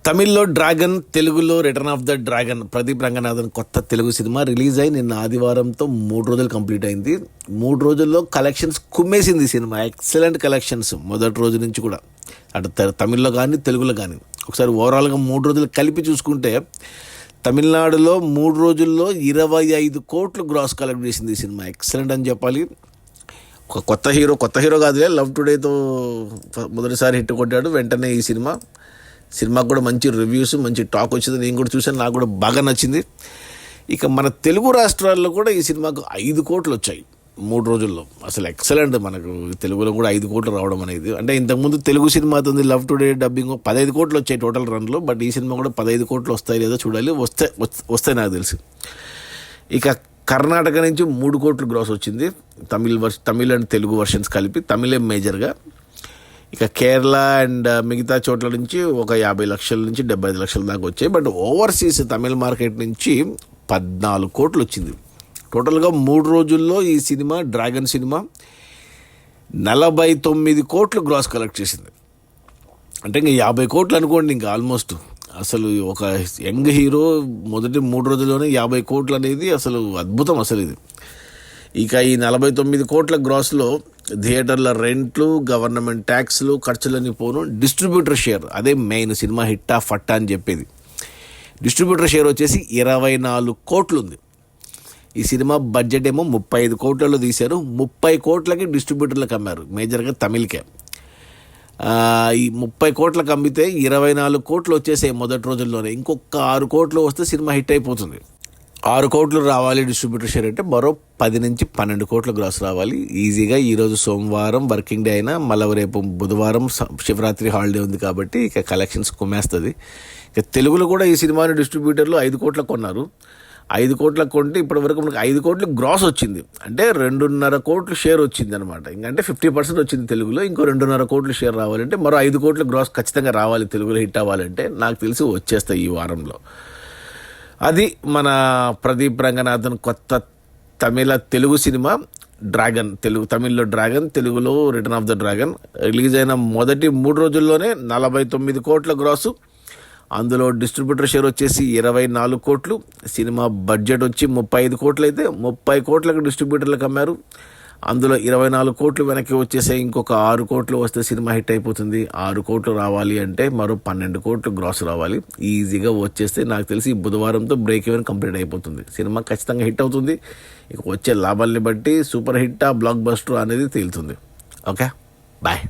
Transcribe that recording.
తమిళ్లో డ్రాగన్, తెలుగులో return of the dragon. Pradeep Ranganathan కొత్త తెలుగు సినిమా రిలీజ్ అయి నిన్న ఆదివారంతో 3 రోజులు కంప్లీట్ అయింది. 3 రోజుల్లో కలెక్షన్స్ కుమ్మేసింది సినిమా. ఎక్సలెంట్ కలెక్షన్స్ మొదటి రోజు నుంచి కూడా, అటు తమిళ్లో కానీ తెలుగులో కానీ. ఒకసారి ఓవరాల్గా 3 రోజులు కలిపి చూసుకుంటే తమిళనాడులో 3 రోజుల్లో 25 కోట్లు గ్రాస్ కలెక్ట్ చేసింది ఈ సినిమా. ఎక్సలెంట్ అని చెప్పాలి. ఒక కొత్త హీరో కాదులే, లవ్ టుడేతో మొదటిసారి హిట్ కొట్టాడు. వెంటనే ఈ సినిమాకు కూడా మంచి రివ్యూస్, మంచి టాక్ వచ్చింది. నేను కూడా చూసాను, నాకు కూడా బాగా నచ్చింది. ఇక మన తెలుగు రాష్ట్రాల్లో కూడా ఈ సినిమాకు 5 కోట్లు వచ్చాయి 3 రోజుల్లో. అసలు ఎక్సలెంట్. మనకు తెలుగులో కూడా 5 కోట్లు రావడం అనేది, అంటే ఇంతకుముందు తెలుగు సినిమాతో లవ్ టుడే డబ్బింగ్ 15 కోట్లు వచ్చాయి టోటల్ రన్లో. బట్ ఈ సినిమా కూడా 15 కోట్లు వస్తాయి లేదో చూడాలి. వస్తాయి నాకు తెలిసి. ఇక కర్ణాటక నుంచి 3 కోట్లు గ్రాస్ వచ్చింది, తమిళ్ అండ్ తెలుగు వర్షన్స్ కలిపి. తమిళే మేజర్గా. ఇక కేరళ అండ్ మిగతా చోట్ల నుంచి ఒక 50 లక్షల నుంచి 75 లక్షల దాకా వచ్చాయి. బట్ ఓవర్సీస్ తమిళ మార్కెట్ నుంచి 14 కోట్లు వచ్చింది. టోటల్గా 3 రోజుల్లో ఈ సినిమా, డ్రాగన్ సినిమా 49 కోట్లు గ్రాస్ కలెక్ట్ చేసింది. అంటే ఇంకా 50 కోట్లు అనుకోండి ఇంకా ఆల్మోస్ట్. అసలు ఒక యంగ్ హీరో మొదటి 3 రోజుల్లోనే 50 కోట్లు అనేది అసలు అద్భుతం అసలు ఇది. ఇక ఈ 49 కోట్ల గ్రాస్లో థియేటర్ల రెంట్లు, గవర్నమెంట్ ట్యాక్స్లు, ఖర్చులని పోను, డిస్ట్రిబ్యూటర్ షేర్ అదే మెయిన్. సినిమా హిట్టా ఫట్టా అని చెప్పేది. డిస్ట్రిబ్యూటర్ షేర్ వచ్చేసి 24 కోట్లు ఉంది. ఈ సినిమా బడ్జెట్ ఏమో 35 కోట్లలో తీశారు. 30 కోట్లకి డిస్ట్రిబ్యూటర్లకు అమ్మారు, మేజర్గా తమిళ్కే. ఈ 30 కోట్లకు అమ్మితే 24 కోట్లు వచ్చేసాయి మొదటి రోజుల్లోనే. ఇంకొక 6 కోట్లు వస్తే సినిమా హిట్ అయిపోతుంది. 6 కోట్లు రావాలి డిస్ట్రిబ్యూటర్ షేర్ అంటే, మరో 10 నుంచి 12 కోట్ల గ్రాస్ రావాలి ఈజీగా. ఈరోజు సోమవారం వర్కింగ్ డే అయినా, మళ్ళీ రేపు బుధవారం శివరాత్రి హాలిడే ఉంది కాబట్టి ఇక కలెక్షన్స్ కుమ్మేస్తుంది. ఇక తెలుగులో కూడా ఈ సినిమాని డిస్ట్రిబ్యూటర్లు 5 కోట్లకు కొన్నారు. 5 కోట్లకు కొంటే ఇప్పటి వరకు మనకు 5 కోట్లు గ్రాస్ వచ్చింది. అంటే 2.5 కోట్లు షేర్ వచ్చింది అనమాట. ఇంకంటే 50% వచ్చింది తెలుగులో. ఇంకో 2.5 కోట్లు షేర్ రావాలంటే మరో 5 కోట్ల గ్రాస్ ఖచ్చితంగా రావాలి తెలుగులో హిట్ అవ్వాలంటే. నాకు తెలిసి వచ్చేస్తాయి ఈ వారంలో. అది మన ప్రదీప్ రంగనాథన్ కొత్త తెలుగు సినిమా డ్రాగన్. తమిళ్లో డ్రాగన్, తెలుగులో return of the dragon. Release అయిన మొదటి 3 రోజుల్లోనే 49 కోట్ల గ్రాసు. అందులో డిస్ట్రిబ్యూటర్ షేర్ వచ్చేసి 24 కోట్లు. సినిమా బడ్జెట్ వచ్చి 35 కోట్లు అయితే 30 కోట్లకు డిస్ట్రిబ్యూటర్లకు అమ్మారు. అందులో 24 కోట్లు వెనక్కి వచ్చేసాయి. ఇంకొక 6 కోట్లు వస్తే సినిమా హిట్ అయిపోతుంది. 6 కోట్లు రావాలి అంటే మరో 12 కోట్లు గ్రాస్ రావాలి. ఈజీగా వచ్చేస్తే నాకు తెలిసి బుధవారంతో బ్రేక్ ఈవెన్ కంప్లీట్ అయిపోతుంది. సినిమా ఖచ్చితంగా హిట్ అవుతుంది. ఇక వచ్చే లాభాలని బట్టి సూపర్ హిట్టా, బ్లాక్ బస్టర్ అనేది తేలుతుంది. Okay, bye.